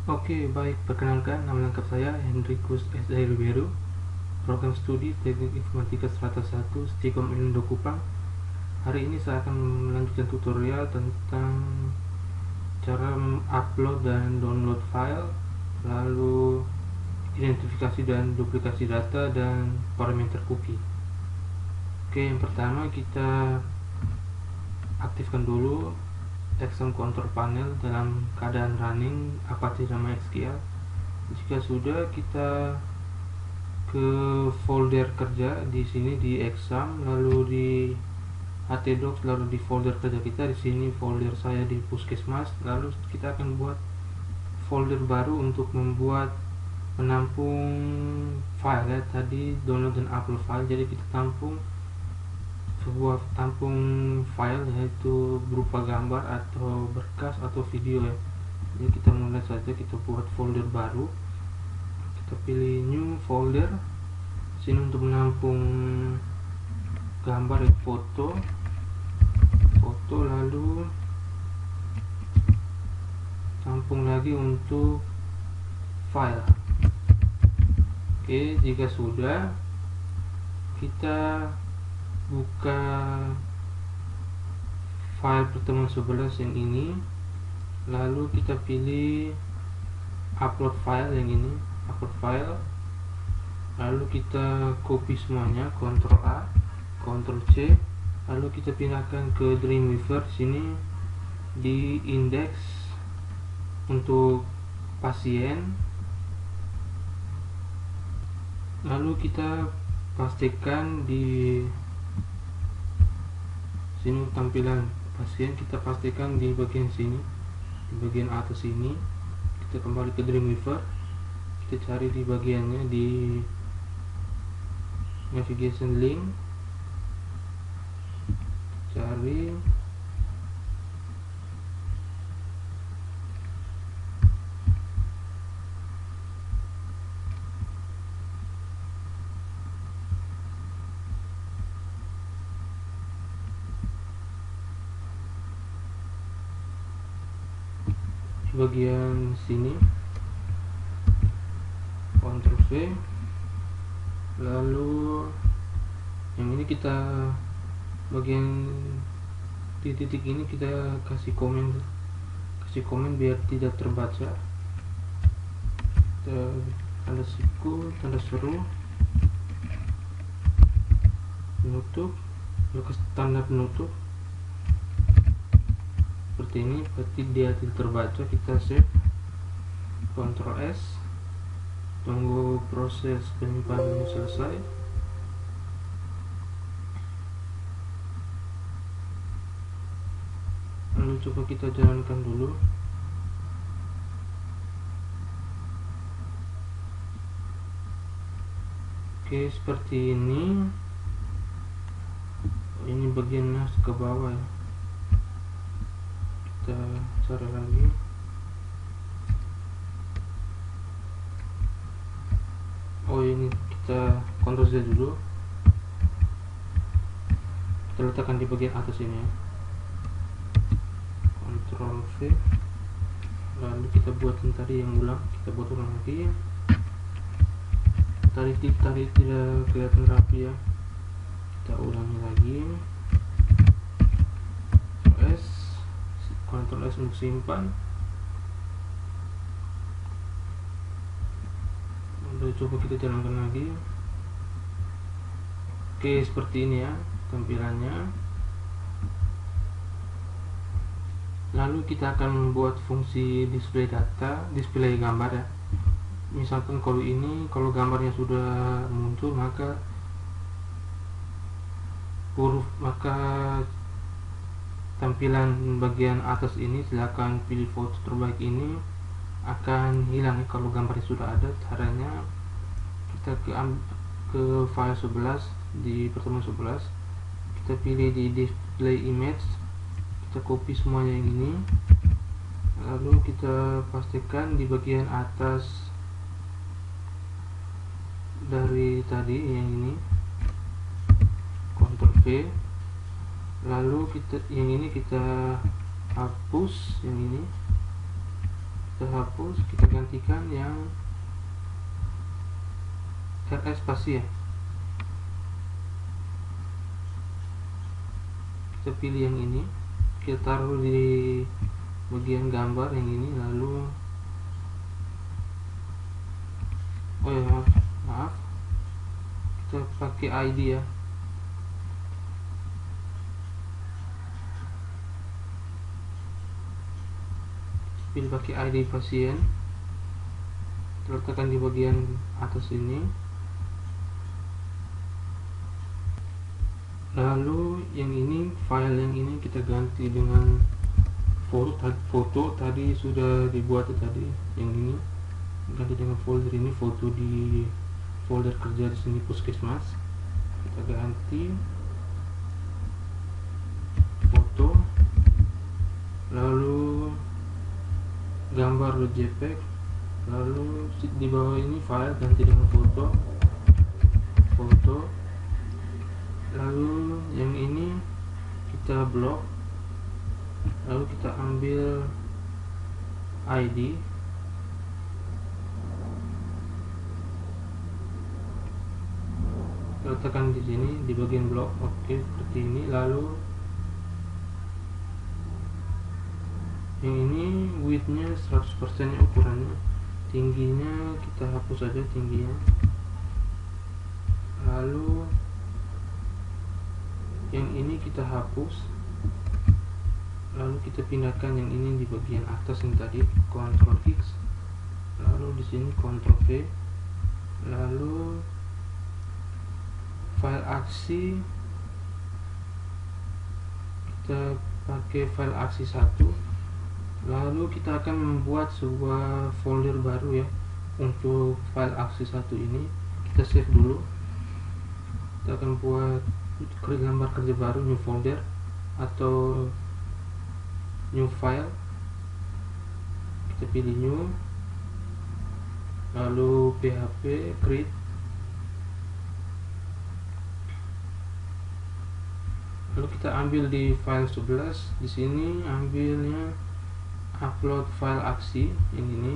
Oke, baik. Perkenalkan, nama lengkap saya Hendrikus S. Ribeiro, Program Studi Teknik Informatika Strata 1, Stikom Indo Kupang. Hari ini saya akan melanjutkan tutorial tentang cara upload dan download file, lalu identifikasi dan duplikasi data, dan parameter cookie. Oke, yang pertama kita aktifkan dulu Exam Control Panel dalam keadaan running Apache sama SQL. Jika sudah, kita ke folder kerja di sini di exam, lalu di htdocs, lalu di folder kerja kita di sini folder saya di puskesmas. Lalu kita akan buat folder baru untuk membuat menampung file ya, tadi download dan upload file. Jadi kita tampung sebuah tampung file, yaitu berupa gambar atau berkas atau video ya. Jadi kita mulai saja, kita buat folder baru, kita pilih new folder sini untuk menampung gambar ya, foto, lalu tampung lagi untuk file. Oke, jika sudah, kita buka file pertemuan 11 yang ini, lalu kita pilih upload file yang ini, upload file, lalu kita copy semuanya, Ctrl A, Ctrl C, lalu kita pindahkan ke Dreamweaver sini di index untuk pasien, lalu kita pastikan di sini tampilan pasien, kita pastikan di bagian sini, di bagian atas ini. Kita kembali ke Dreamweaver, kita cari di bagiannya di navigation link, cari di bagian sini, Ctrl V, lalu yang ini kita bagian di titik ini kita kasih komen biar tidak terbaca. Kita tanda siku, tanda seru, penutup, lalu tanda penutup seperti ini, berarti dia tidak terbaca. Kita save, Ctrl S, tunggu proses penyimpanan selesai. Lalu coba kita jalankan dulu. Oke, seperti ini. Ini bagian ke bawah ya. Kita cari lagi. Oh, ini kita Ctrl Z dulu, kita letakkan di bagian atas ini ya. Ctrl V, lalu kita buat yang tadi yang ulang, kita buat ulang lagi. Tadi tidak kelihatan rapi ya, kita ulangi lagi. Ctrl S untuk simpan. Lalu coba kita jalankan lagi. Oke, seperti ini ya tampilannya. Lalu kita akan membuat fungsi display data, display gambar ya. Misalkan kalau gambarnya sudah muncul, maka tampilan bagian atas ini, silakan pilih foto terbaik ini, akan hilang ya kalau gambarnya sudah ada. Caranya kita ke file 11 di pertemuan 11, kita pilih di display image, kita copy semuanya yang ini, lalu kita pastikan di bagian atas dari tadi yang ini, Ctrl V, lalu yang ini kita hapus, yang ini kita kita hapus, kita gantikan yang RS spasi ya. Kita pilih yang ini, kita taruh di bagian gambar yang ini, lalu oh ya, maaf kita pakai ID ya. Pilih pakai ID pasien, letakkan di bagian atas ini. Lalu yang ini, file yang ini kita ganti dengan foto tadi sudah dibuat tadi. Yang ini ganti dengan folder ini, foto di folder kerja di sini Puskesmas. Kita ganti foto, lalu gambar.jpg, lalu di bawah ini file ganti dengan foto, lalu yang ini kita blok, lalu kita ambil ID, letakkan di sini di bagian blok. Oke, seperti ini. Lalu yang ini widthnya 100% ukurannya, tingginya kita hapus saja tingginya. Lalu yang ini kita hapus, lalu kita pindahkan yang ini di bagian atas yang tadi, Ctrl X, lalu di sini Ctrl V, lalu file aksi kita pakai file aksi 1. Lalu kita akan membuat sebuah folder baru ya untuk file aksi 1 ini. Kita save dulu. Kita akan buat gambar kerja baru, new folder atau new file. Kita pilih new, lalu php create, lalu kita ambil di file 11. Di sini ambilnya upload file aksi yang ini,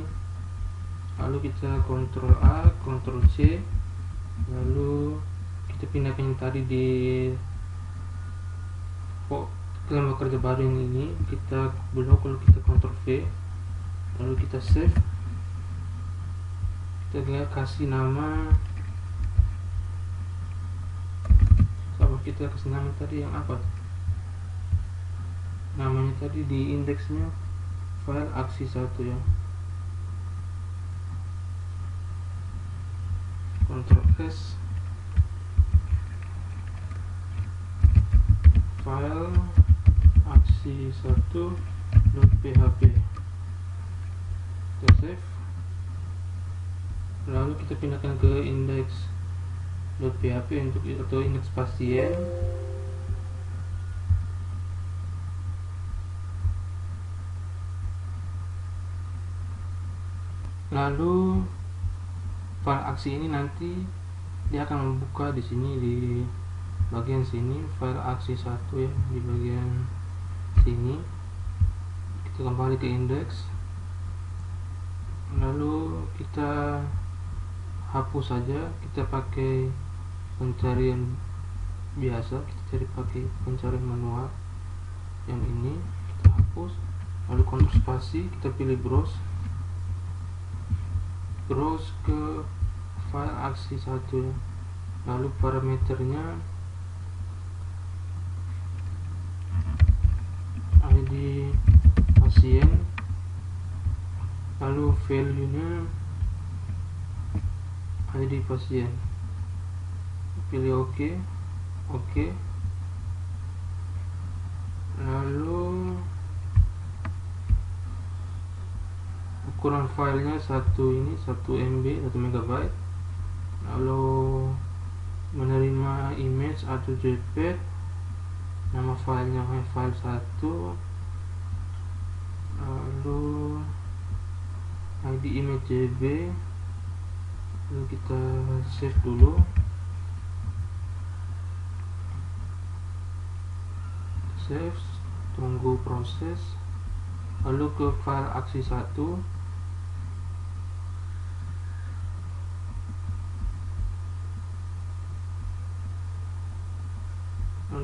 lalu kita Ctrl A, Ctrl C, lalu kita pindahkan yang tadi di gambar kerja baru yang ini, kita blok, lalu kita Ctrl V, lalu kita save. Kita kasih nama, kita kasih nama tadi yang apa namanya tadi di indeksnya, file aksi 1 ya. Ctrl S, file aksi 1.php, kita save, lalu kita pindahkan ke index.php untuk atau indeks pasien. Lalu file aksi ini nanti dia akan membuka di sini di bagian sini, file aksi 1 ya, di bagian sini. Kita kembali ke indeks, lalu kita hapus saja, kita pakai pencarian biasa, kita cari pakai pencarian manual yang ini, kita hapus, lalu Ctrl spasi, kita pilih browse ke file aksi 1 ya. Lalu parameternya ID pasien, lalu value nya ID pasien, pilih OK, lalu ukuran filenya 1 MB, 1 MB, lalu menerima image atau JPEG, nama filenya file 1, lalu ID image JB, lalu kita save dulu, save, tunggu proses. Lalu ke file aksi 1,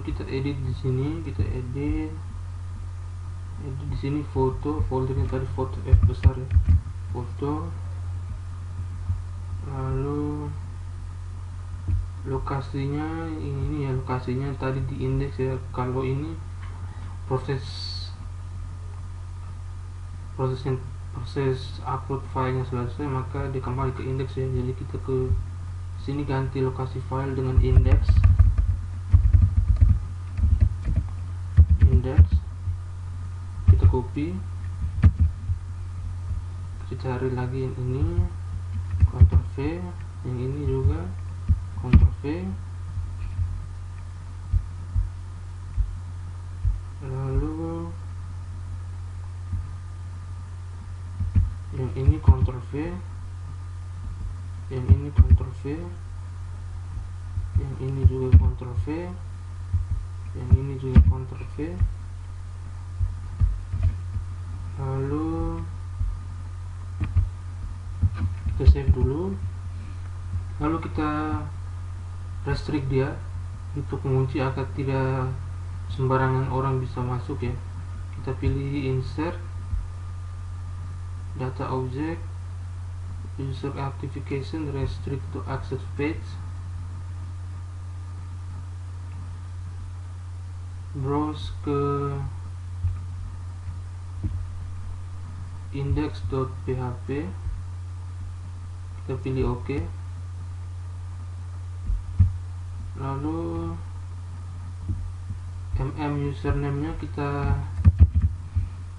kita edit di sini, kita edit di sini foto, foldernya tadi foto F besar ya, foto. Lalu lokasinya ini ya, lokasinya tadi di indeks ya. Kalau ini proses upload filenya selesai, maka dia kembali ke indeks ya. Jadi kita ke sini ganti lokasi file dengan indeks, kita copy, kita cari lagi yang ini, Ctrl V, yang ini juga Ctrl V, lalu yang ini Ctrl V, yang ini Ctrl V, yang ini juga Ctrl V, yang ini juga Ctrl V. Lalu kita save dulu, lalu kita restrict dia untuk mengunci agar tidak sembarangan orang bisa masuk ya. Kita pilih insert, data object, user authentication, restrict to access page, browse ke index.php, kita pilih OK. Lalu username nya kita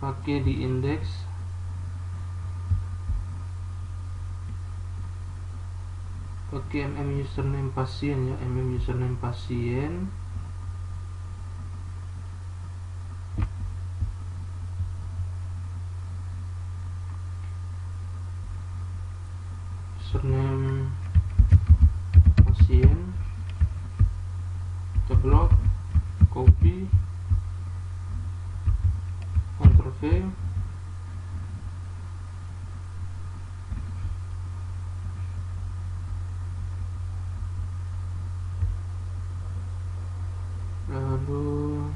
pakai di index, pakai username pasien ya, username pasien. Username pasien, kita blok, copy, Ctrl V, lalu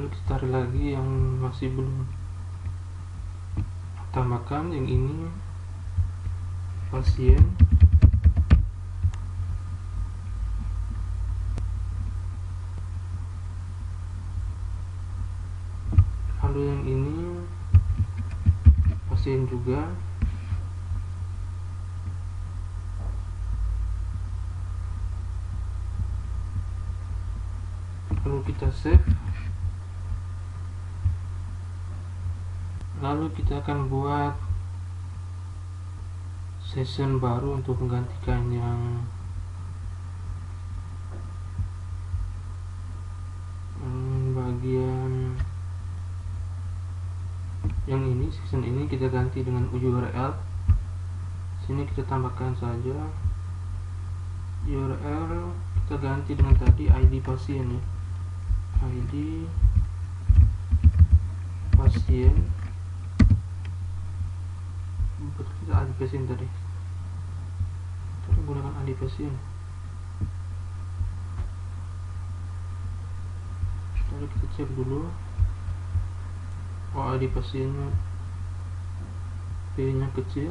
kita tarik lagi yang masih belum tambahkan, yang ini pasien, lalu yang ini pasien juga. Lalu kita save, lalu kita akan buat session baru untuk menggantikan yang bagian yang ini. Session ini kita ganti dengan URL. Sini kita tambahkan saja URL, kita ganti dengan tadi ID pasien ya, ID pasien, betul, kita ID pasien tadi, kita gunakan ID pasien. Lalu kita cek dulu, oh ID pasiennya P nya kecil.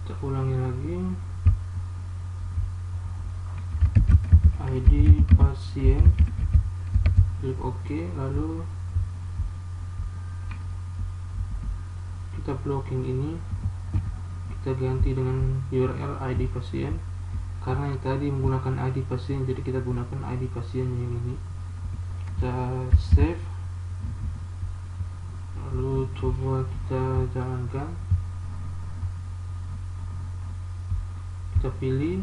Kita ulangi lagi, ID pasien, klik OK, lalu kita blocking ini, kita ganti dengan URL ID pasien karena yang tadi menggunakan ID pasien, jadi kita gunakan ID pasien yang ini. Kita save, lalu coba kita jalankan, kita pilih,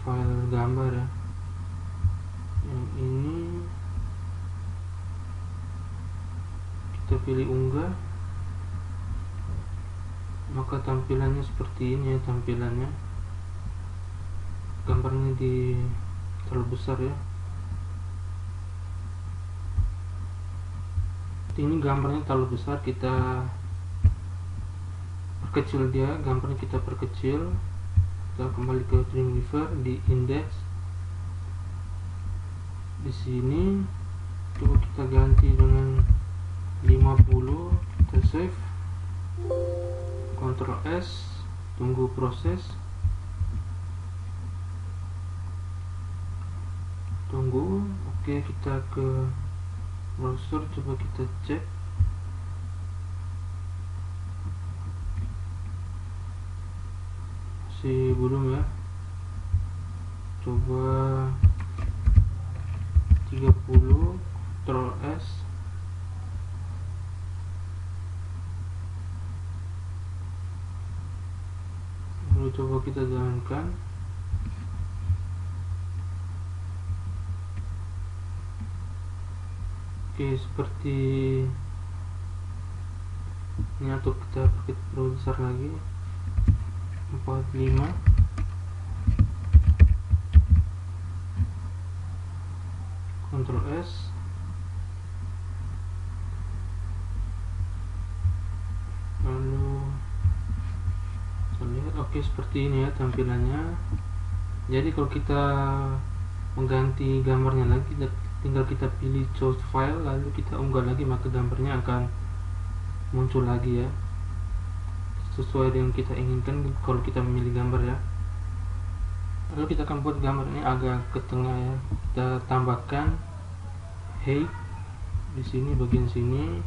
file gambar ya, yang ini kita pilih unggah, maka tampilannya seperti ini ya tampilannya. gambarnya di terlalu besar ya. Ini gambarnya terlalu besar, kita perkecil dia, gambarnya kita perkecil. Kita kembali ke Dreamweaver, di index, di sini coba kita ganti dengan 50, kita save, Ctrl S, tunggu proses, tunggu. Oke, kita ke browser, coba kita cek. Masih belum ya, coba 30, Ctrl S, lalu coba kita jalankan. Oke, seperti ini, atau kita perbesar lagi 45, Ctrl S, lalu kita lihat. Oke, seperti ini ya tampilannya. Jadi kalau kita mengganti gambarnya lagi, tinggal kita pilih choose file, lalu kita unggah lagi, maka gambarnya akan muncul lagi ya, sesuai dengan kita inginkan kalau kita memilih gambar ya. Lalu kita akan buat gambar ini agak ke tengah ya. Kita tambahkan height di sini, bagian sini,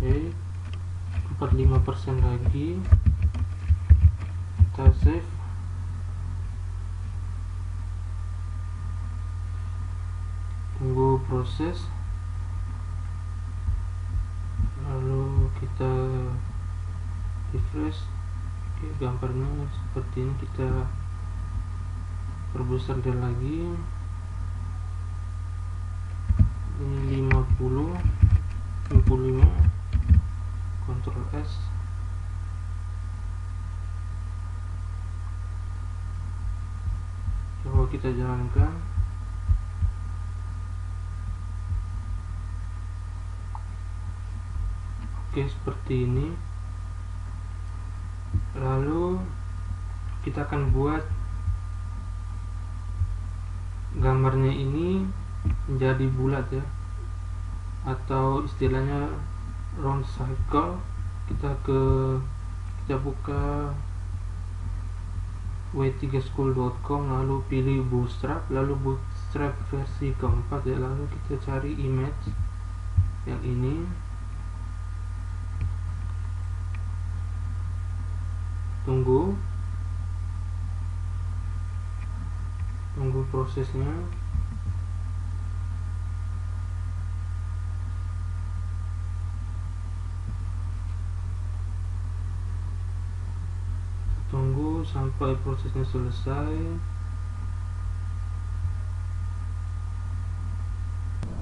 height 45% lagi. Kita save, tunggu proses, lalu kita refresh. Oke, gambarnya seperti ini, kita perbesar dia lagi, ini 50, 55, Ctrl S, coba kita jalankan. Oke, seperti ini. Lalu kita akan buat gambarnya ini menjadi bulat ya, atau istilahnya round circle. Kita buka w3school.com, lalu pilih bootstrap, lalu bootstrap versi keempat ya, lalu kita cari image yang ini, tunggu prosesnya. Tunggu sampai prosesnya selesai.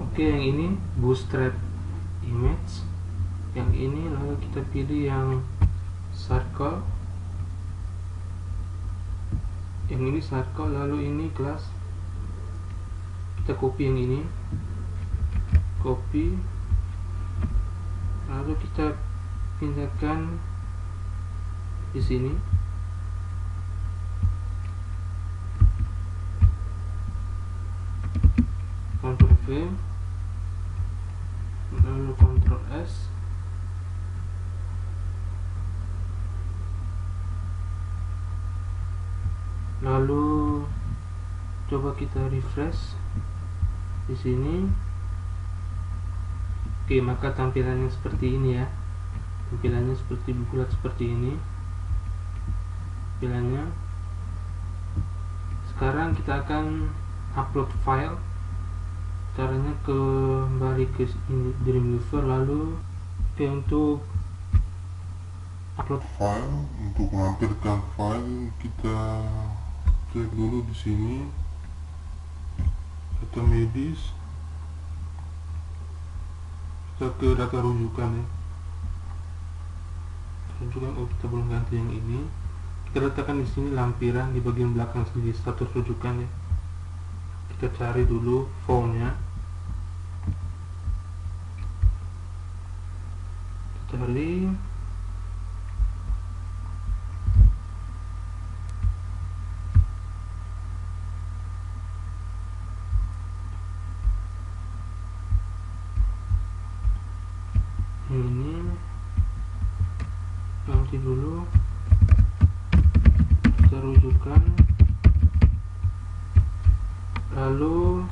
Oke, yang ini bootstrap image, yang ini lalu kita pilih yang circle, yang ini circle, lalu ini kelas, kita copy yang ini, copy, lalu kita pindahkan di sini. Ctrl V, lalu Ctrl S, lalu coba kita refresh di sini. Oke, maka tampilannya seperti ini ya, tampilannya seperti bulat seperti ini tampilannya. Sekarang kita akan upload file. Caranya kembali ke Dreamweaver, lalu untuk upload file, untuk menampilkan file kita klik dulu di sini data medis, kita ke data rujukan ya, rujukan. Oh, kita belum ganti yang ini, kita letakkan di sini lampiran di bagian belakang sendiri status rujukan ya. Kita cari dulu formnya, kita cari ini, ganti dulu, kita rujukan, lalu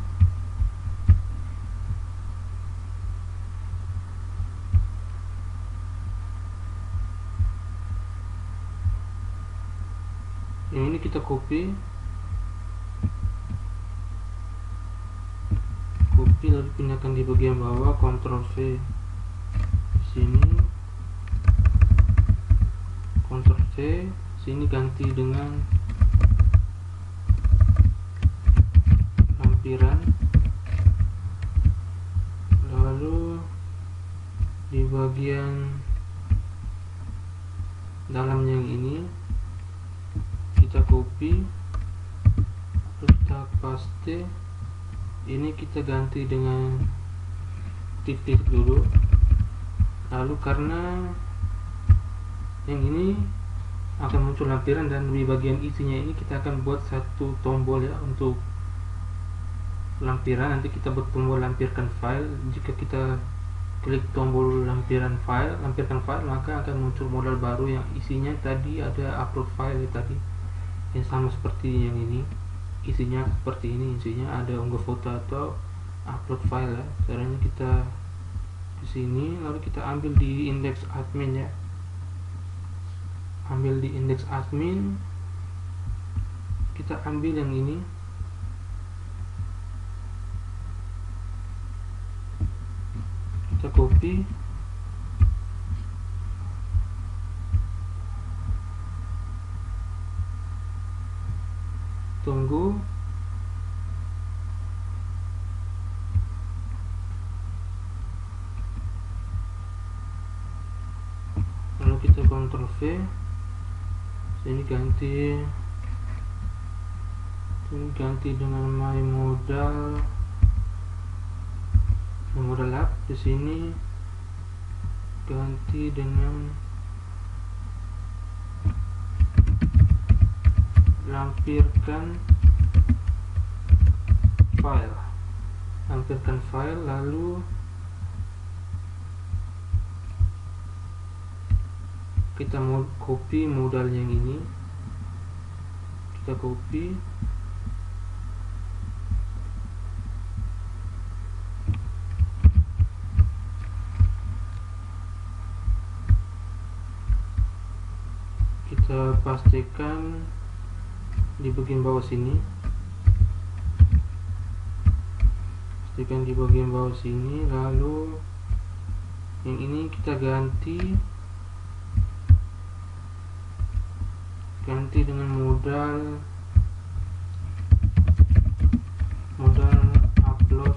yang ini kita copy lalu pindahkan di bagian bawah, Ctrl V di sini, Ctrl V sini, ganti dengan lampiran, lalu di bagian dalam yang ini kita copy, terus kita paste, ini kita ganti dengan titik dulu, lalu karena yang ini akan muncul lampiran dan di bagian isinya ini kita akan buat satu tombol ya untuk lampiran. Nanti kita buat tombol lampirkan file. Jika kita klik tombol lampirkan file, maka akan muncul modal baru yang isinya tadi ada upload file ya, tadi yang sama seperti yang ini, isinya seperti ini, isinya ada unggah foto atau upload file ya. Caranya kita di sini, lalu kita ambil di indeks admin ya, ambil di indeks admin, kita ambil yang ini, kita copy, tunggu, lalu kita Ctrl V, sini ganti dengan my modal lab, di sini ganti dengan lampirkan file, lalu kita mau copy modal yang ini, kita copy, kita pastikan di bagian bawah sini, lalu yang ini kita ganti dengan modal upload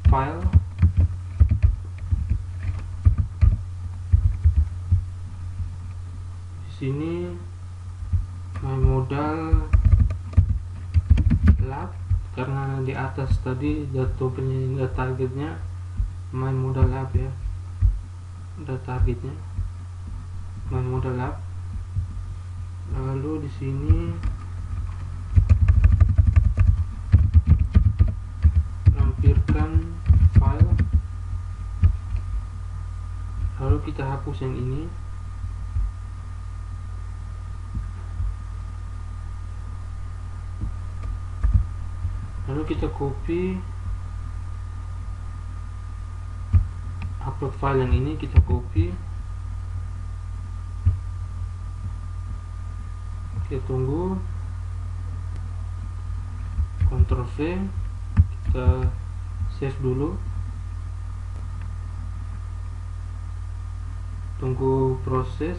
file, di sini my modal lab, karena di atas tadi jatuhnya targetnya my modal lab ya, udah targetnya my modal lab. Lalu di sini lampirkan file, lalu kita hapus yang ini, lalu kita copy upload file yang ini, kita copy, kita tunggu, Ctrl V, kita save dulu, tunggu proses,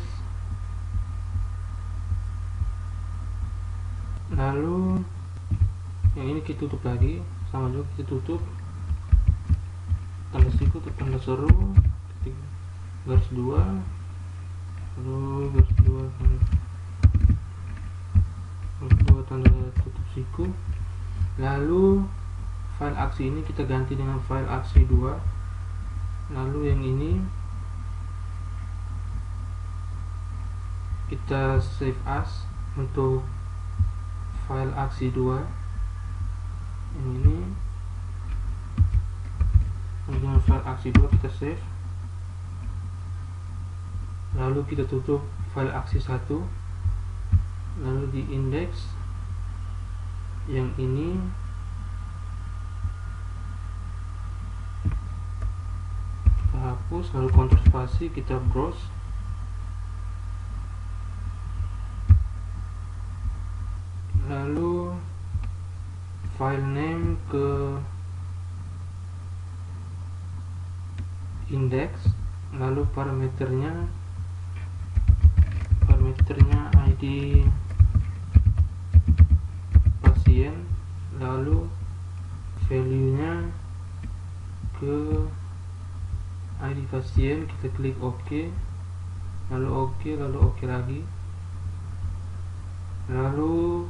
lalu yang ini kita tutup lagi, sama juga kita tutup, tanda siku atau tanda seru, garis 2, lalu garis 2 tanda tutup siku. Lalu file aksi ini kita ganti dengan file aksi 2. Lalu yang ini kita save as untuk file aksi 2. Yang ini dengan file aksi 2 kita save. Lalu kita tutup file aksi 1. Lalu di index yang ini kita hapus, lalu Ctrl spasi, kita browse. Lalu file name ke index, lalu parameternya ID pasien, lalu value nya ke ID pasien, kita klik OK, lalu OK, lalu OK lagi. Lalu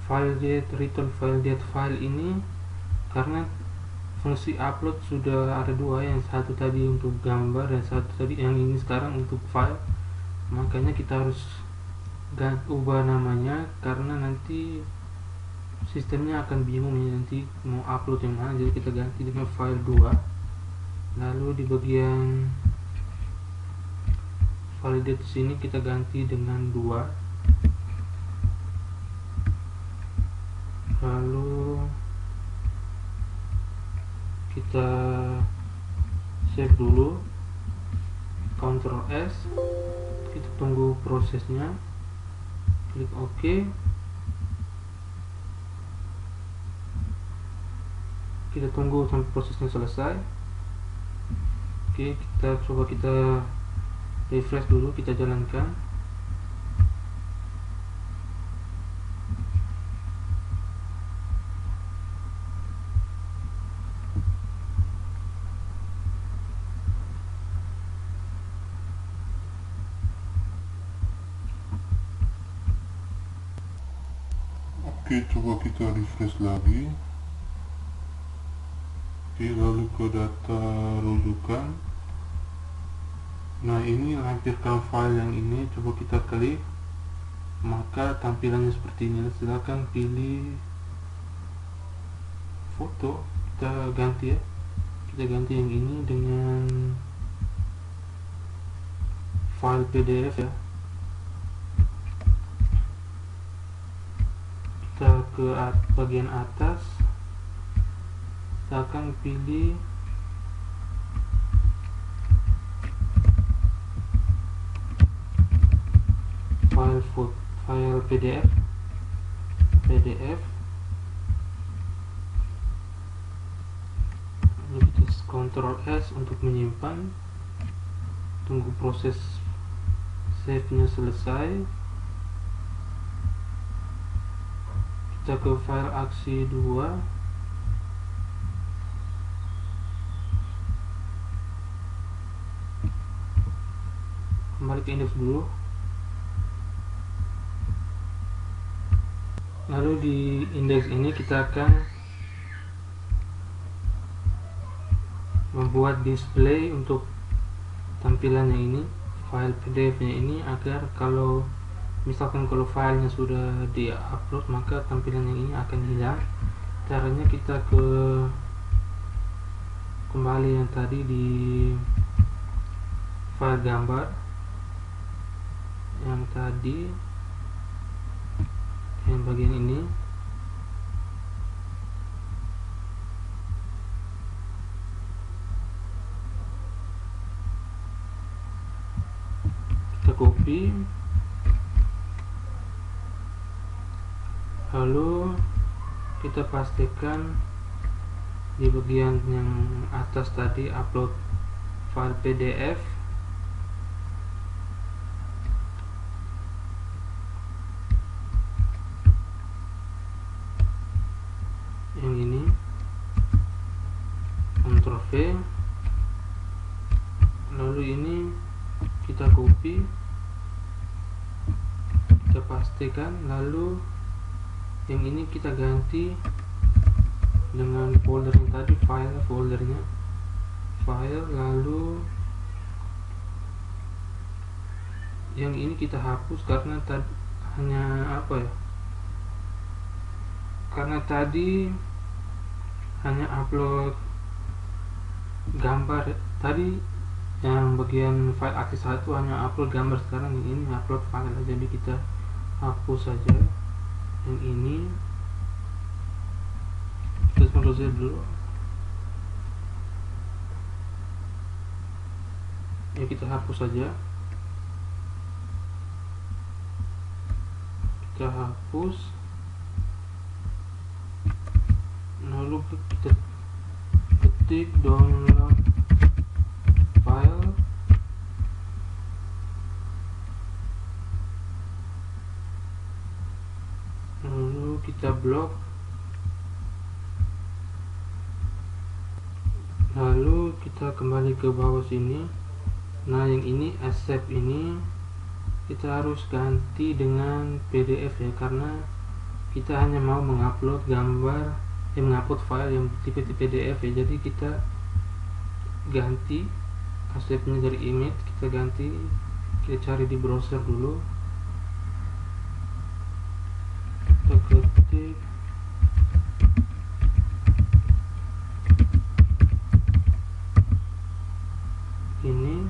file date, return file date file ini karena fungsi upload sudah ada dua, yang satu tadi untuk gambar dan satu tadi yang ini sekarang untuk file, makanya kita harus ubah namanya karena nanti sistemnya akan bingung ya, nanti mau upload yang mana. Jadi kita ganti dengan file 2. Lalu di bagian validate sini kita ganti dengan 2. Lalu kita save dulu, Ctrl S, kita tunggu prosesnya, klik OK, kita tunggu sampai prosesnya selesai. Oke, kita refresh dulu, kita jalankan. Oke, coba kita refresh lagi. Oke, lalu ke data rujukan. Nah, ini lampirkan file yang ini, coba kita klik, maka tampilannya seperti ini. Silakan pilih foto, kita ganti ya, kita ganti yang ini dengan file PDF ya. Kita ke bagian atas, kita akan pilih file PDF, lalu kita Ctrl S untuk menyimpan, tunggu proses save nya selesai. Kita ke file aksi 2, kembali ke indeks dulu. Lalu di indeks ini kita akan membuat display untuk tampilannya ini, file PDF nya ini, agar kalau misalkan kalau filenya sudah di-upload maka tampilan yang ini akan hilang. Caranya kita kembali yang tadi di file gambar yang tadi, yang bagian ini, kita copy, lalu kita pastikan di bagian yang atas tadi upload file PDF, yang ini Ctrl V, lalu ini kita copy, kita pastikan, lalu Yang ini kita ganti dengan folder yang tadi, foldernya file, lalu yang ini kita hapus karena tadi karena tadi hanya upload gambar tadi. Yang bagian file akses 1 hanya upload gambar, sekarang ini upload file, jadi kita hapus saja yang ini. Kita Ctrl Z dulu ya, kita hapus saja, kita hapus, lalu kita ketik download file, lalu kita blok, lalu kita kembali ke bawah sini. Nah, yang ini accept ini kita harus ganti dengan PDF ya, karena kita hanya mau mengupload gambar, mengupload file yang tipe PDF ya. Jadi kita ganti acceptnya dari image, kita ganti, kita cari di browser dulu, kita ketik ini,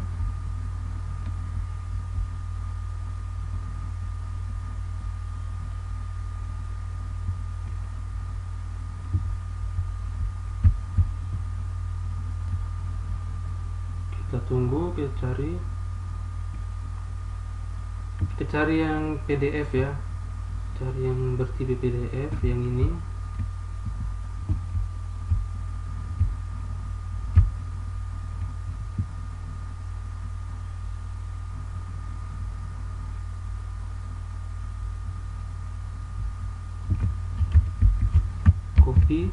kita tunggu, kita cari yang PDF ya, cari yang bertipe PDF yang ini. Copy,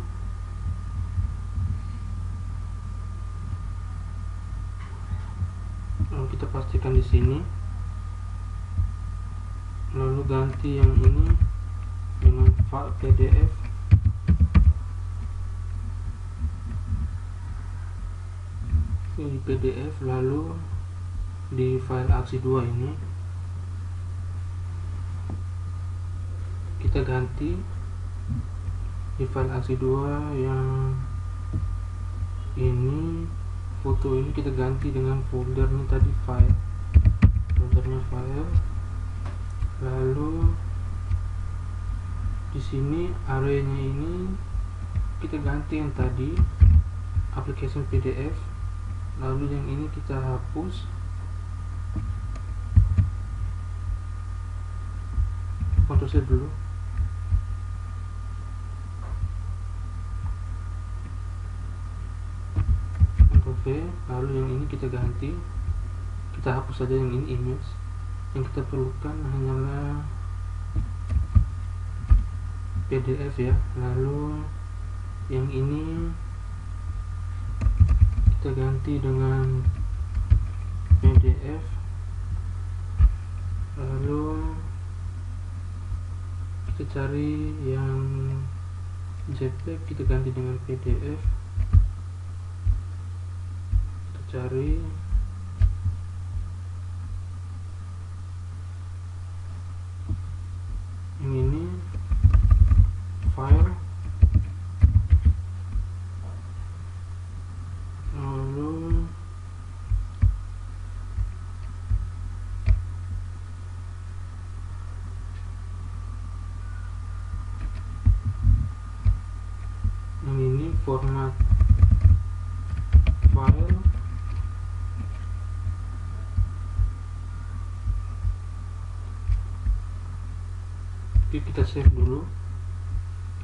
lalu kita pastikan di sini, lalu ganti yang ini dengan file PDF, ini PDF, lalu di file aksi 2 ini kita ganti di file aksi 2 yang ini, foto ini kita ganti dengan foldernya tadi, foldernya file, lalu di sini areanya ini kita ganti yang tadi application PDF, lalu yang ini kita hapus, Ctrl C dulu, lalu yang ini kita ganti, kita hapus saja yang ini image. Yang kita perlukan hanyalah PDF ya, lalu yang ini kita ganti dengan PDF, lalu kita cari yang JPEG, kita ganti dengan PDF, cari yang ini file, lalu yang ini format file, oke, kita save dulu,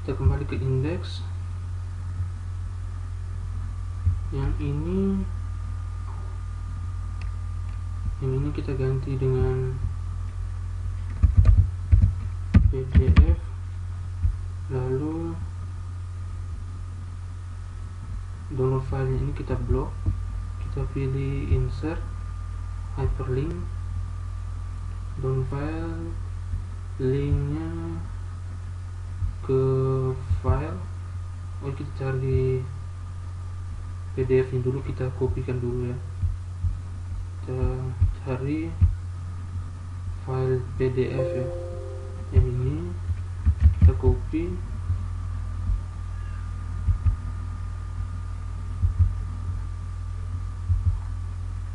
kita kembali ke index. Yang ini kita ganti dengan PDF, lalu download file ini kita blok, kita pilih insert hyperlink, download file, linknya ke file, kita cari PDF nya dulu, kita kopikan dulu ya. Kita cari file PDF ya, yang ini kita copy,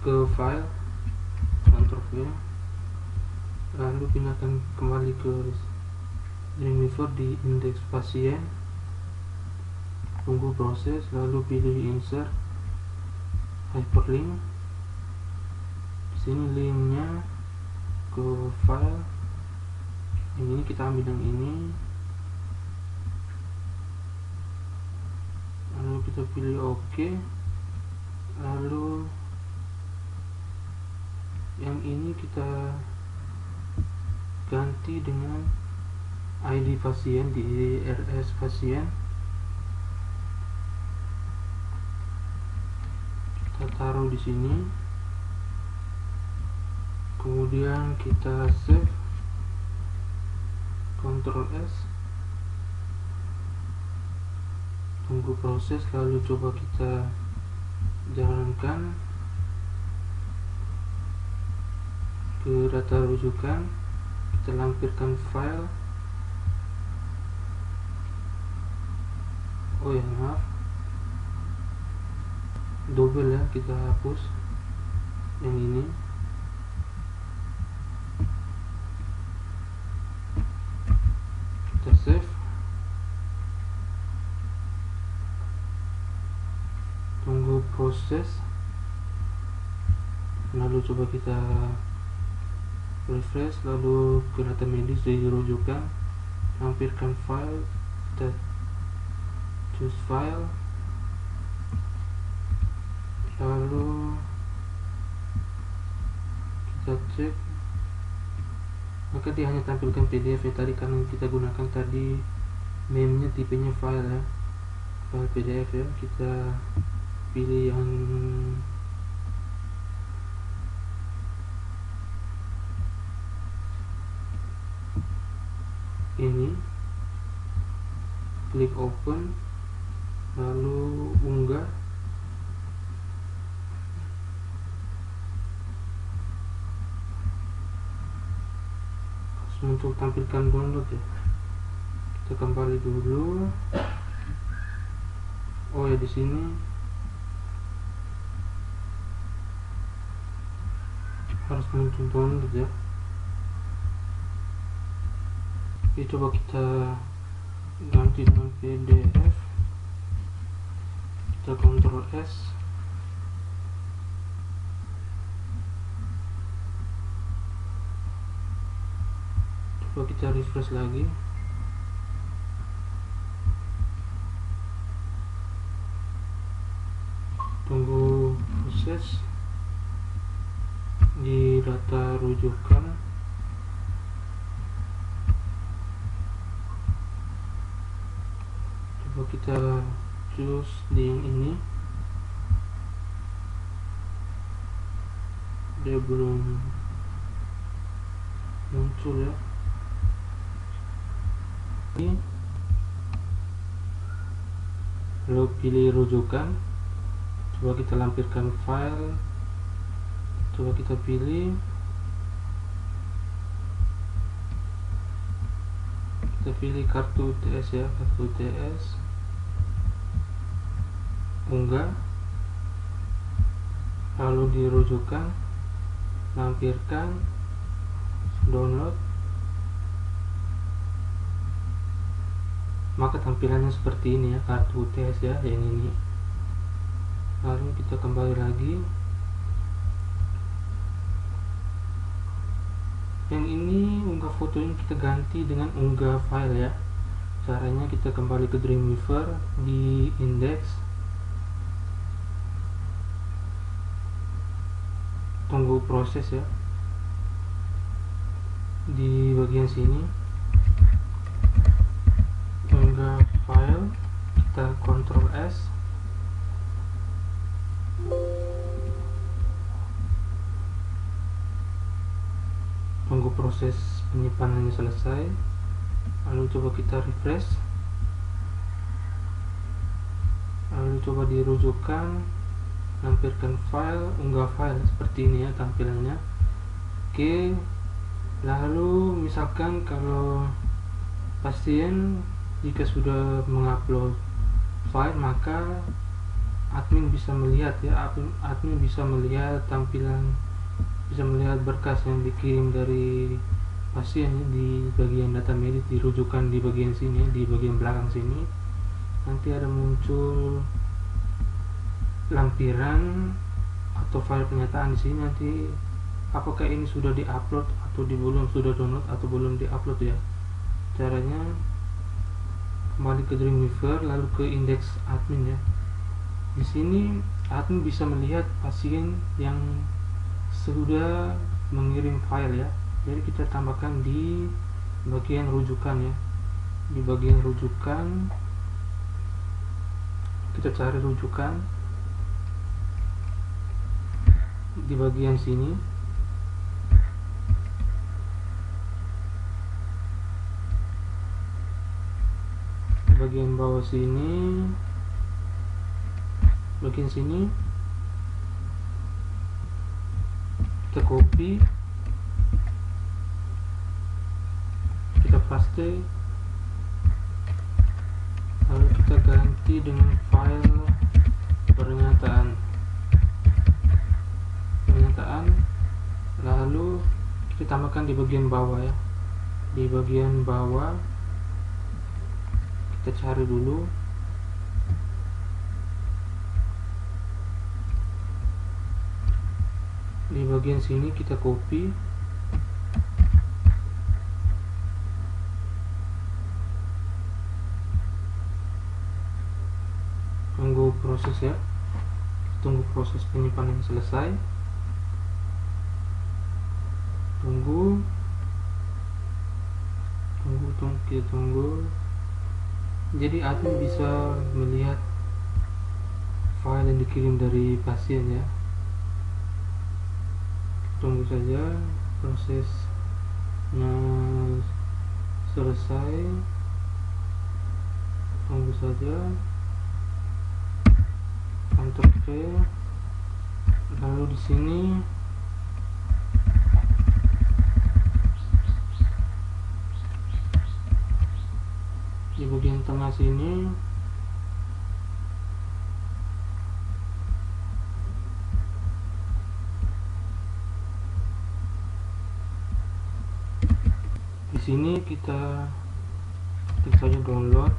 ke file, Ctrl V, lalu pindahkan kembali ke Dreamweaver di indeks pasien, tunggu proses, lalu pilih insert hyperlink. Di sini linknya ke file yang ini, kita ambil yang ini, lalu kita pilih OK, lalu yang ini kita ganti dengan ID pasien di RS pasien, kita taruh di sini, kemudian kita save, Ctrl S, tunggu proses, lalu coba kita jalankan ke data rujukan, kita lampirkan file. Oh ya, maaf, double ya, kita hapus yang ini, kita save, tunggu proses, lalu coba kita refresh, lalu ke data medis dari rujukan, lampirkan file, kita choose file, lalu kita cek, maka dia hanya tampilkan PDF nya tadi, karena kita gunakan tadi meme nya tipenya file ya, file PDF ya. Kita pilih yang ini, klik open, lalu unggah, untuk tampilkan download ya. Kita kembali dulu. Oh ya, di sini harus muncul download ya. Oke, coba kita ganti dengan PDF, kita Ctrl S, coba kita refresh lagi, tunggu proses di data rujukan, coba kita choose di yang ini, dia belum muncul ya. Lalu pilih rujukan, coba kita lampirkan file, coba kita pilih, kartu TS ya, kartu TS, unggah, lalu di rujukan, lampirkan, download, maka tampilannya seperti ini ya, kartu TS ya, yang ini. Lalu kita kembali lagi, yang ini unggah fotonya kita ganti dengan unggah file ya. Caranya kita kembali ke Dreamweaver di indeks, tunggu proses ya, di bagian sini unggah file, kita Ctrl S, tunggu proses penyimpanannya selesai, lalu coba kita refresh, lalu coba dirujukkan, lampirkan file, unggah file, seperti ini ya tampilannya. Oke, lalu misalkan kalau pasien jika sudah mengupload file, maka admin bisa melihat ya, admin bisa melihat tampilan, bisa melihat berkas yang dikirim dari pasien ya, di bagian data medis, dirujukan di bagian sini, di bagian belakang sini nanti ada muncul lampiran atau file pernyataan di sini. Nanti apakah ini sudah diupload atau belum, sudah download atau belum diupload ya. Caranya kembali ke Dreamweaver, lalu ke indeks admin ya. Di sini admin bisa melihat pasien yang sudah mengirim file ya. Jadi kita tambahkan di bagian rujukan ya. Di bagian rujukan kita cari rujukan di bagian sini. Di bagian bawah sini, bagian sini kita copy, kita paste, lalu kita ganti dengan file pernyataan, lalu kita tambahkan di bagian bawah ya. Di bagian bawah kita cari dulu, di bagian sini kita copy, tunggu proses ya, tunggu proses penyimpanan selesai, tunggu. Jadi admin bisa melihat file yang dikirim dari pasien ya. Tunggu saja prosesnya selesai, tunggu saja, Ctrl V, lalu di sini di bagian tengah sini kita klik saja download,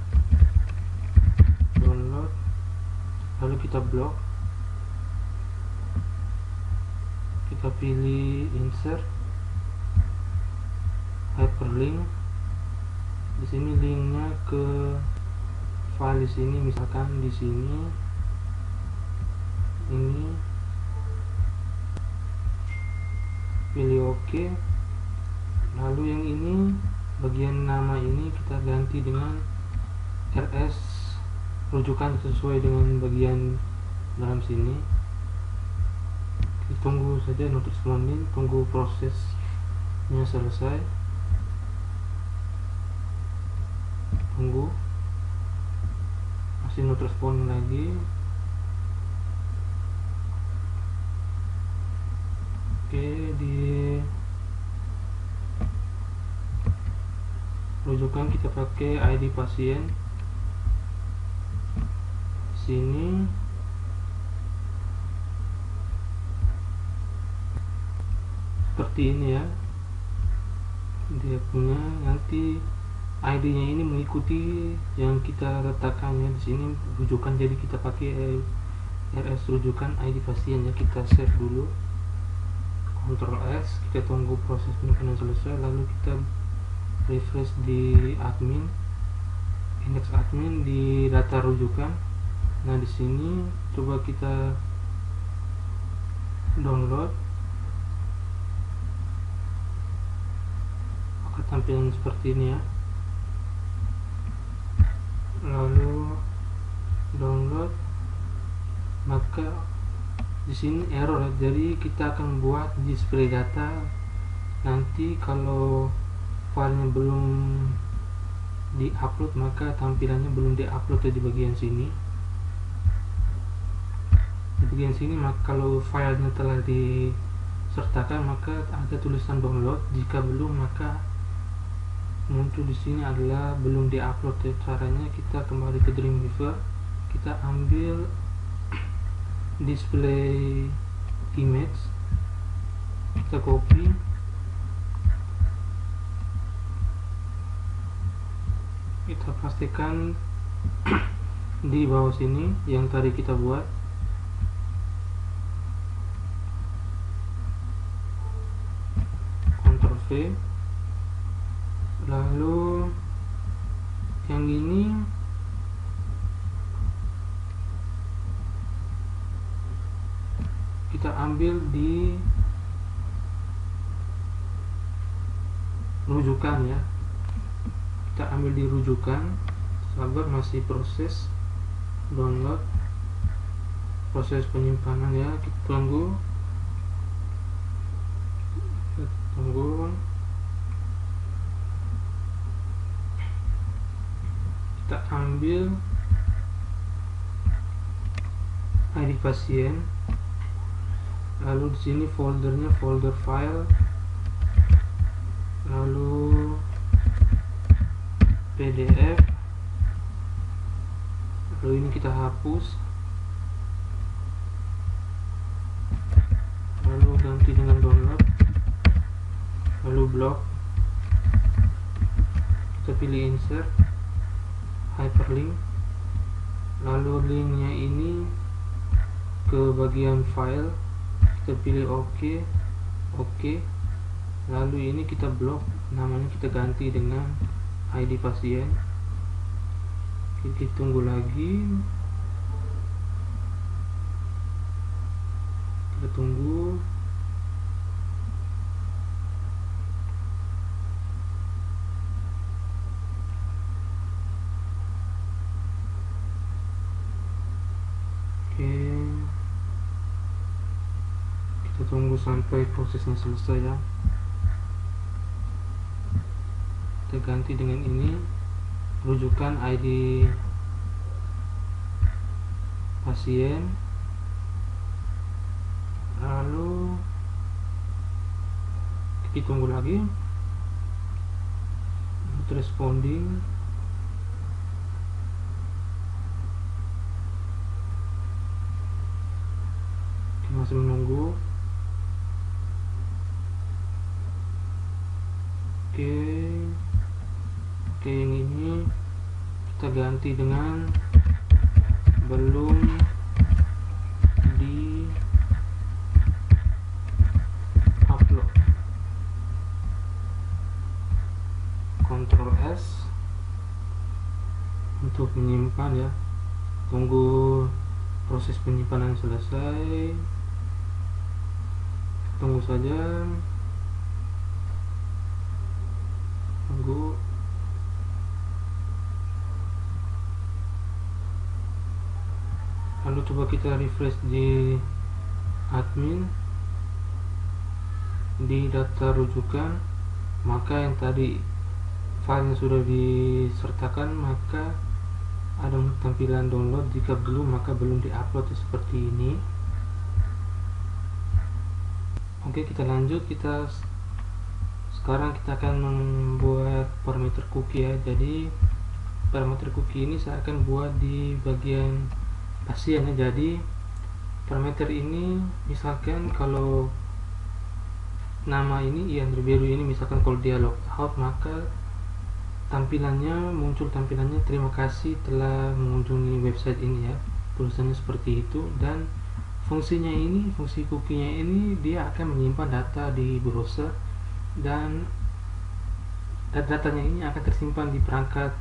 lalu kita blok, kita pilih insert hyperlink. Di sini linknya ke file di sini, misalkan di sini ini, pilih OK. Lalu yang ini bagian nama ini kita ganti dengan RS rujukan sesuai dengan bagian dalam sini. Kita tunggu saja not responding, tunggu prosesnya selesai, tunggu, masih not responding lagi. Oke, di rujukan kita pakai ID pasien sini, seperti ini ya, dia punya. Nanti ID-nya ini mengikuti yang kita letakkannya di sini rujukan, jadi kita pakai RS rujukan ID pasien ya. Kita save dulu, Ctrl S, kita tunggu proses penyimpanan selesai, lalu kita refresh di admin, indeks admin, di data rujukan. Nah di sini coba kita download, maka tampilan seperti ini ya. Lalu download, maka di sini error ya. Jadi kita akan buat display data nanti kalau filenya belum di-upload, maka tampilannya belum di-upload di bagian sini. Di bagian sini, maka kalau filenya telah disertakan maka ada tulisan download. Jika belum, maka muncul di sini adalah belum di-upload. Caranya kita kembali ke Dreamweaver, kita ambil display image, kita copy, kita pastikan di bawah sini yang tadi kita buat. Ctrl V. Lalu yang ini kita ambil di rujukan ya, kita ambil di rujukan. Sabar, masih proses download, proses penyimpanan ya, kita tunggu. Kita ambil ID pasien, lalu di sini foldernya folder file, lalu PDF, lalu ini kita hapus, lalu ganti dengan download, lalu blok, kita pilih insert hyperlink, lalu linknya ini ke bagian file, kita pilih OK, lalu ini kita blok, namanya kita ganti dengan ID pasien. Kita tunggu lagi, kita tunggu. Kita tunggu sampai prosesnya selesai ya. Kita ganti dengan ini, rujukan ID pasien, lalu kita tunggu lagi, not responding. Kita masih menunggu. Oke, yang ini kita ganti dengan belum di upload. Ctrl S untuk menyimpan ya. Tunggu proses penyimpanan selesai. Tunggu saja. Tunggu. Lalu coba kita refresh di admin, di data rujukan, maka yang tadi filenya sudah disertakan, maka ada tampilan download. Jika belum, maka belum diupload seperti ini. Oke, kita lanjut. Sekarang kita akan membuat parameter cookie ya. Jadi parameter cookie ini saya akan buat di bagian pasien ya. Jadi parameter ini misalkan kalau nama ini Ian Ribeiro ini, misalkan kalau dia logout, maka tampilannya muncul terima kasih telah mengunjungi website ini ya, tulisannya seperti itu. Dan fungsinya ini, fungsi cookie-nya ini, dia akan menyimpan data di browser, dan datanya ini akan tersimpan di perangkat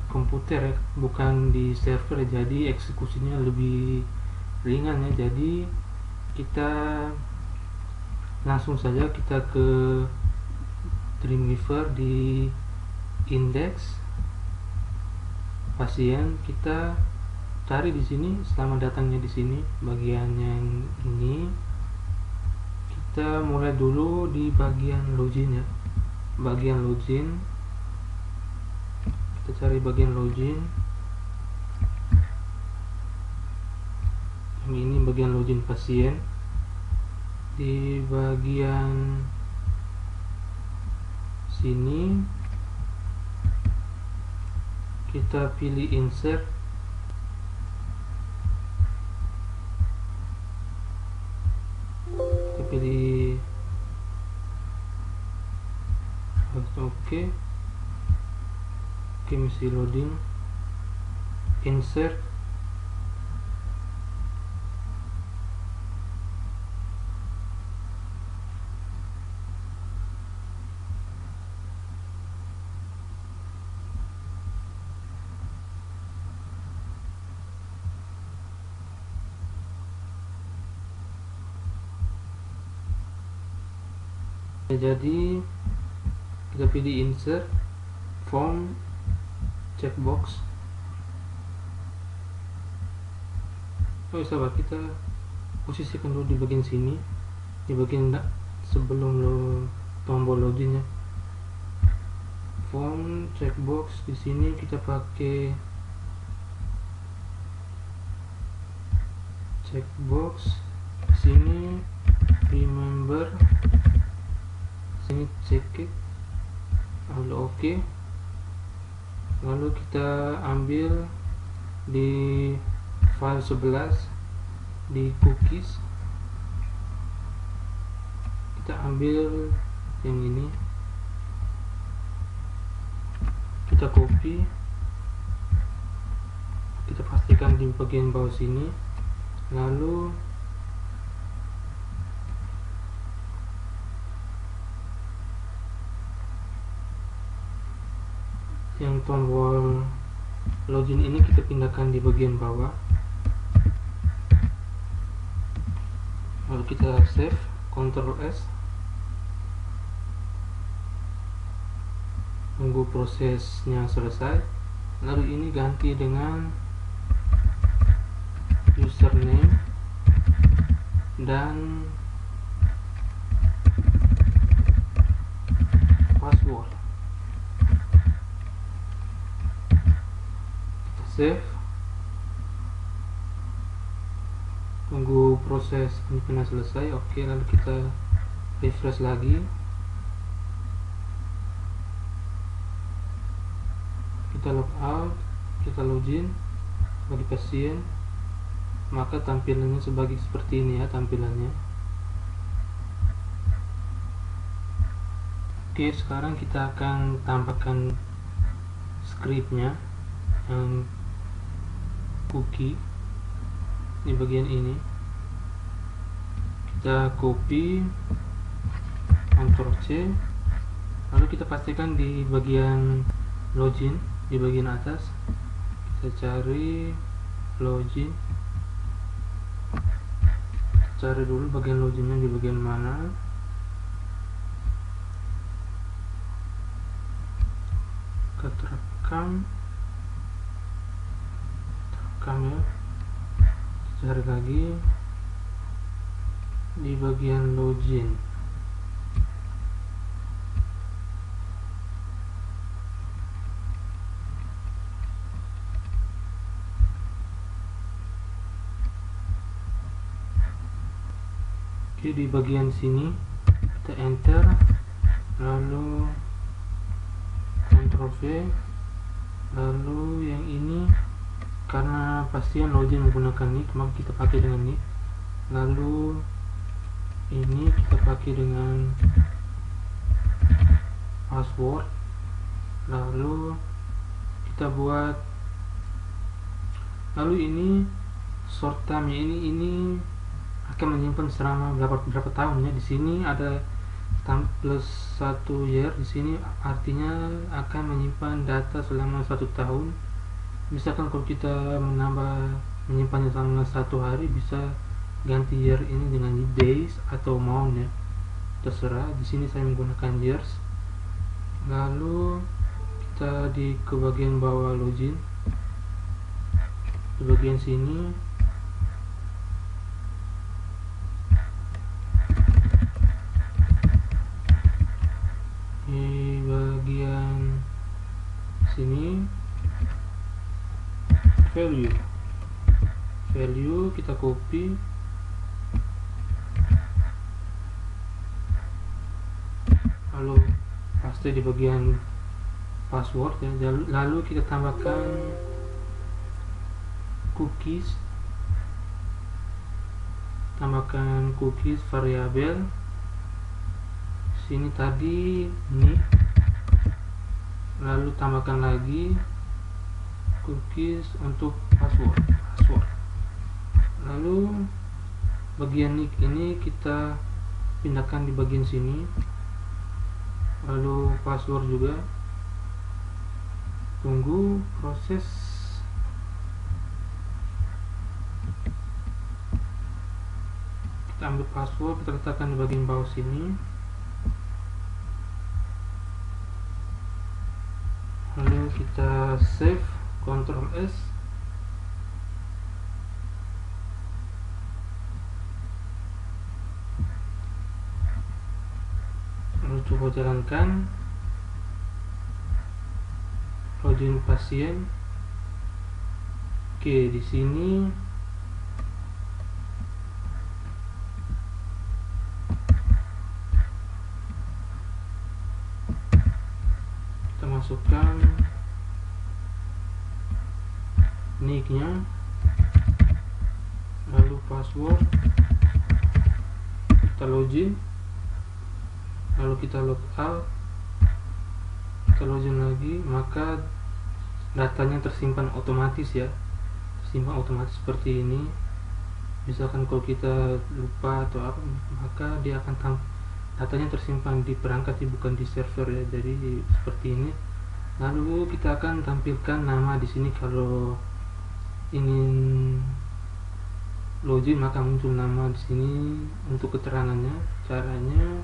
komputer ya, bukan di server. Jadi eksekusinya lebih ringan ya. Jadi kita langsung saja kita ke Dreamweaver, di indeks pasien, kita cari di sini, selamat datangnya di sini, bagian yang ini. Kita mulai dulu di bagian login ya. Bagian login, kita cari bagian login. Yang ini bagian login pasien. Di bagian sini kita pilih insert, kita pilih oke, masih loading. Insert, jadi kita pilih insert, form, checkbox. Sahabat, kita posisikan dulu di bagian sini, di bagian sebelum tombol loginnya. Form, checkbox, di sini kita pakai checkbox. Di sini remember, sini check it, lalu oke. Lalu kita ambil di file 11 di cookies, kita ambil yang ini, kita copy, kita pastikan di bagian bawah sini. Lalu yang tombol login ini kita pindahkan di bagian bawah. Lalu kita save, Ctrl S, tunggu prosesnya selesai. Lalu ini ganti dengan username dan password. Save, tunggu proses penyimpanan selesai. Oke, lalu kita refresh lagi, kita log out, kita login sebagai pasien, maka tampilannya seperti ini ya tampilannya. Oke, sekarang kita akan tambahkan scriptnya yang cookie di bagian ini. Kita copy, Ctrl C, lalu kita pastikan di bagian login di bagian atas. Kita cari login, cari dulu bagian loginnya di bagian mana. Kita rekam ya, cari lagi di bagian login. Oke, di bagian sini kita enter, lalu Ctrl V, lalu yang ini karena pasien login menggunakan nick maka kita pakai dengan nick. Lalu ini kita pakai dengan password. Lalu kita buat, lalu ini short time ini akan menyimpan selama berapa tahun ya. Di sini ada plus 1 year, di sini artinya akan menyimpan data selama 1 tahun. Misalkan kalau kita menyimpannya selama 1 hari, bisa ganti year ini dengan days atau month ya, terserah. Di sini saya menggunakan years. Lalu kita ke bagian bawah login, di bagian sini di bagian sini value kita copy, lalu paste di bagian password ya. Lalu kita tambahkan cookies, variabel sini tadi nick, lalu tambahkan lagi cookies untuk password. Lalu bagian nick ini kita pindahkan di bagian sini, lalu password juga. Tunggu proses. Kita ambil password, kita letakkan di bagian bawah sini, lalu kita save, Ctrl S, lalu coba jalankan login pasien. Oke, di sini kita masukkan nicknya, lalu password, kita login, lalu kita log out, kita login lagi, maka datanya tersimpan otomatis ya, seperti ini. Misalkan kalau kita lupa atau apa, maka dia akan datanya tersimpan di perangkat, bukan di server ya. Jadi seperti ini. Lalu kita akan tampilkan nama di sini. Kalau ingin login maka muncul nama di sini untuk keterangannya, caranya.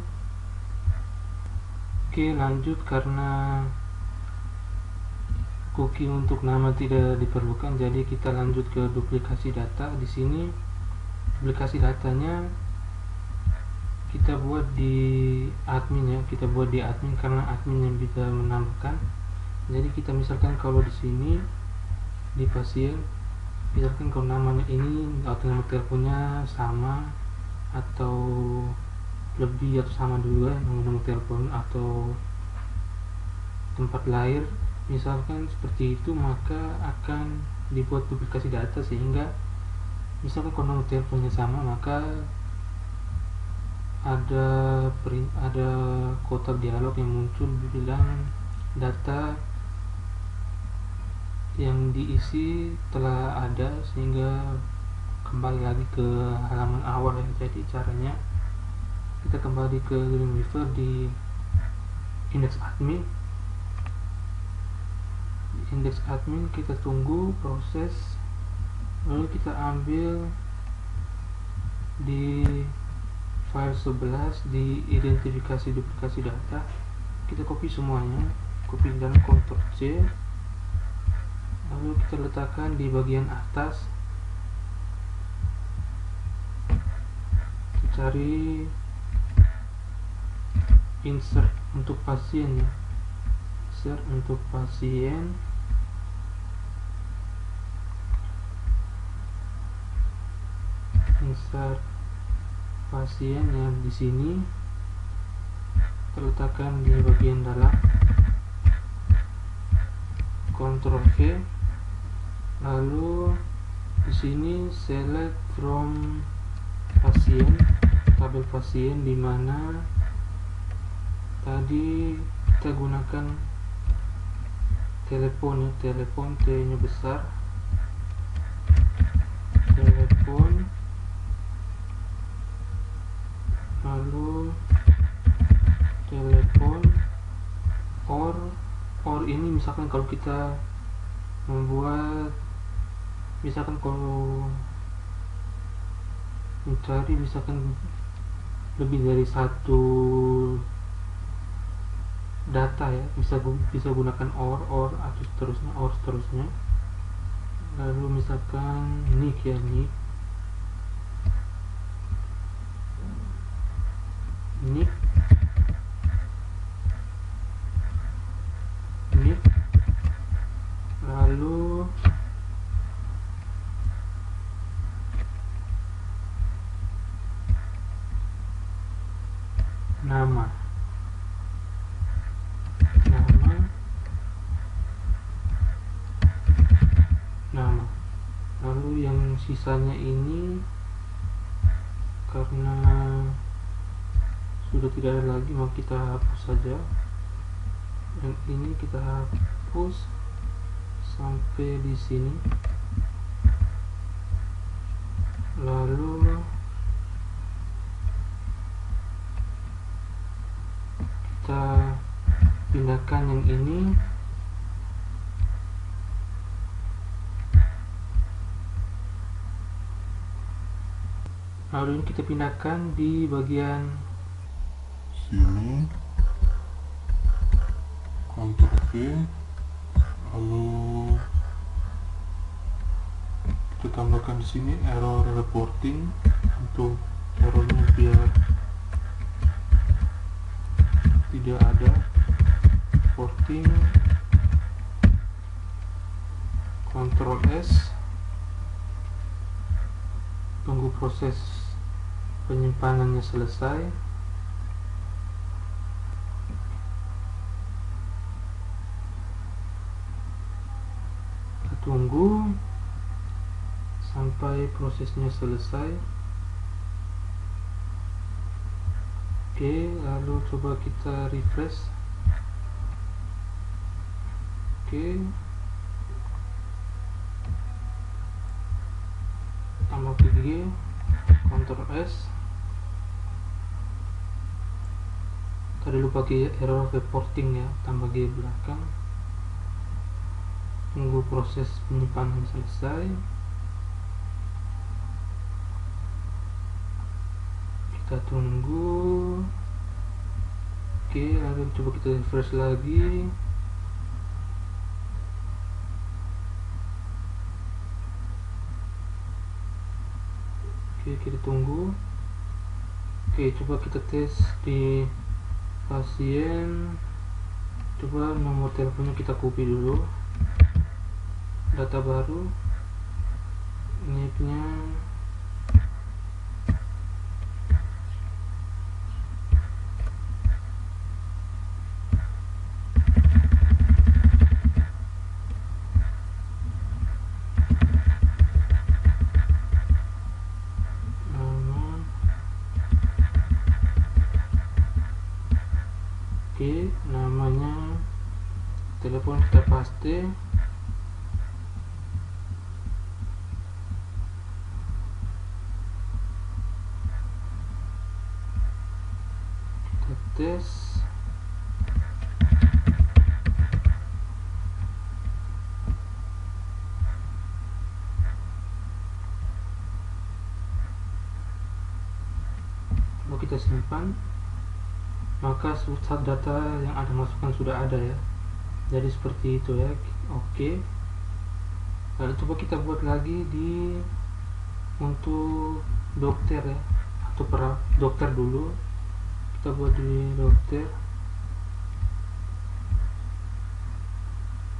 Oke, lanjut. Karena cookie untuk nama tidak diperlukan, jadi kita lanjut ke duplikasi data. Di sini duplikasi datanya kita buat di admin ya, karena admin yang bisa menambahkan. Jadi kita misalkan kalau di sini di pasien, misalkan kalau namanya ini atau nama teleponnya sama atau lebih atau sama dulu ya, nomor telepon atau tempat lahir, misalkan seperti itu, maka akan dibuat duplikasi data. Sehingga misalkan kalau nomor teleponnya sama, maka ada kotak dialog yang muncul bilang data yang diisi telah ada, sehingga kembali lagi ke halaman awal ya. Jadi caranya kita kembali ke Dreamweaver di index admin. Kita tunggu proses, lalu kita ambil di file 11 di identifikasi duplikasi data, kita copy semuanya, dan Ctrl C, lalu kita letakkan di bagian atas. Kita cari insert untuk pasien ya, insert pasien yang di sini terletakkan di bagian dalam. Ctrl V, lalu di sini select from pasien, tabel pasien, di mana tadi kita gunakan telepon T nya besar, telepon, lalu telepon, or ini misalkan kalau kita membuat, misalkan kalau mencari misalkan lebih dari satu data ya, bisa gunakan or atau seterusnya. Lalu misalkan nick ya, nick, lalu sisanya ini karena sudah tidak ada lagi, maka kita hapus saja. Yang ini kita hapus sampai di sini, lalu kita pindahkan yang ini lalu ini kita pindahkan di bagian sini, Ctrl V, lalu kita tambahkan di sini error reporting untuk errornya biar tidak ada. Reporting, Ctrl S, tunggu proses penyimpanannya selesai. Kita tunggu sampai prosesnya selesai. Oke, lalu coba kita refresh. Oke, tambah G, Ctrl S. Tadi lupa error reporting ya, tambah G belakang. Tunggu proses penyimpanan selesai. Kita tunggu. Oke, lalu coba kita refresh lagi. Oke, kita tunggu. Oke, coba kita tes di pasien. Coba nomor teleponnya kita copy dulu, data baru, NIP-nya oke, namanya, telepon kita paste, kita tes. Coba kita simpan. Maka saat data yang ada masukkan sudah ada ya, jadi seperti itu ya. Oke, lalu coba kita buat lagi di untuk dokter ya, atau dokter dulu. Kita buat di dokter,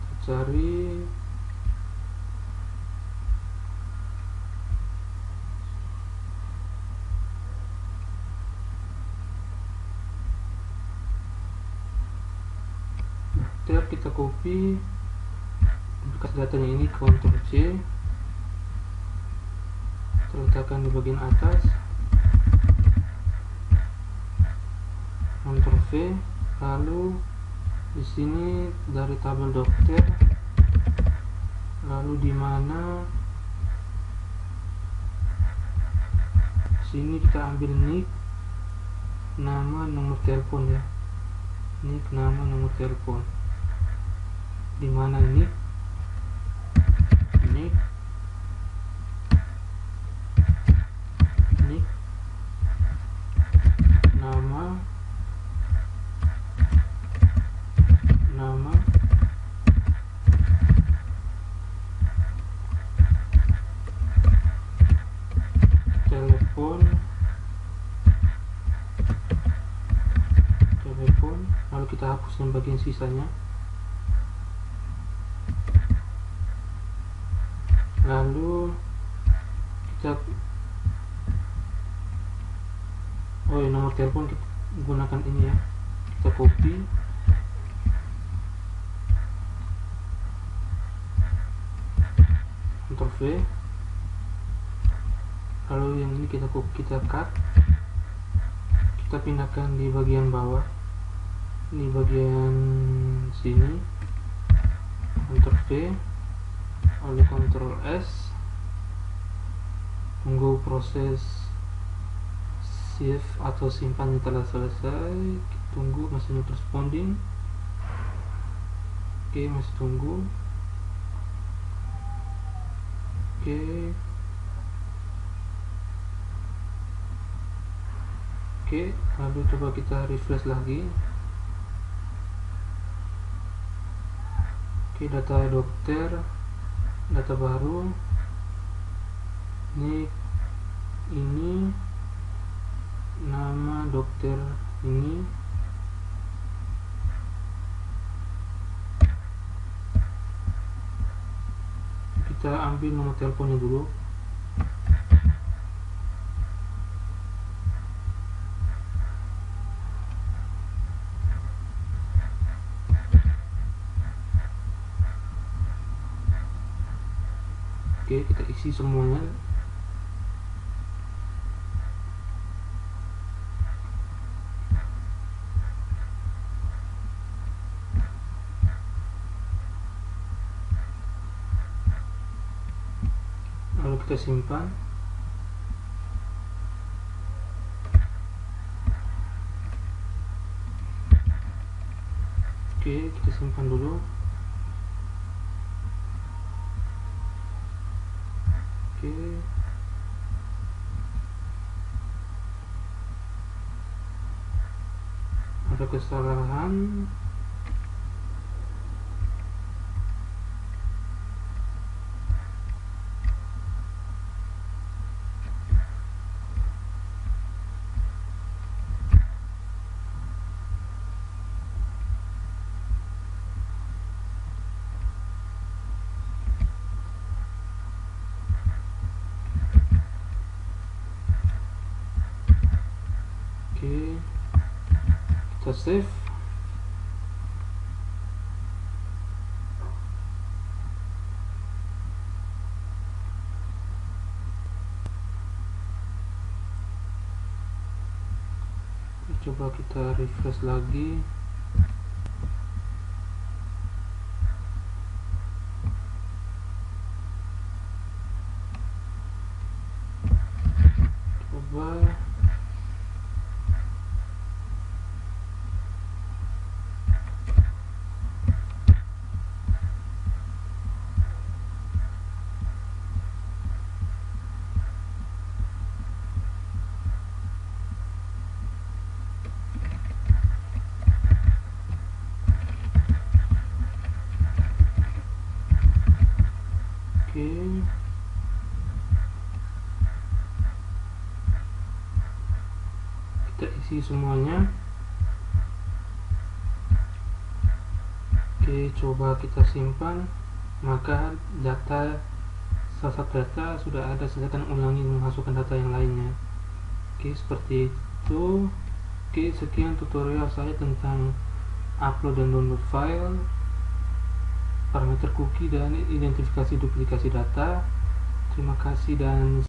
kita cari kita copy, bekas datanya ini, Ctrl C, kita letakkan di bagian atas, Ctrl V, lalu di sini dari tabel dokter, lalu di mana sini kita ambil nick, nama, nomor telepon ya, nick, nama, nomor telepon. Di mana ini? Ini nama, telepon, lalu kita hapus yang bagian sisanya. Lalu kita nomor telepon kita gunakan ini ya, kita copy, Ctrl V, Lalu yang ini kita cut, kita pindahkan di bagian bawah, di bagian sini, Ctrl V, lalu Ctrl S, tunggu proses save atau simpan telah selesai, tunggu masih not responding. Oke, masih tunggu. Oke, lalu coba kita refresh lagi. Oke, data dokter, data baru. Ini nama dokter ini. Kita ambil nomor teleponnya dulu. Oke, kita isi semuanya. Lalu kita simpan. Oke, kita simpan dulu. Oke, ada kesalahan. Oke, kita save. Coba kita refresh lagi. Coba. Oke, kita isi semuanya. Oke, coba kita simpan. Maka data, salah satu data sudah ada, silakan ulangi memasukkan data yang lainnya. Oke, seperti itu. Oke, sekian tutorial saya tentang upload dan download file, parameter cookie, dan identifikasi duplikasi data. Terima kasih dan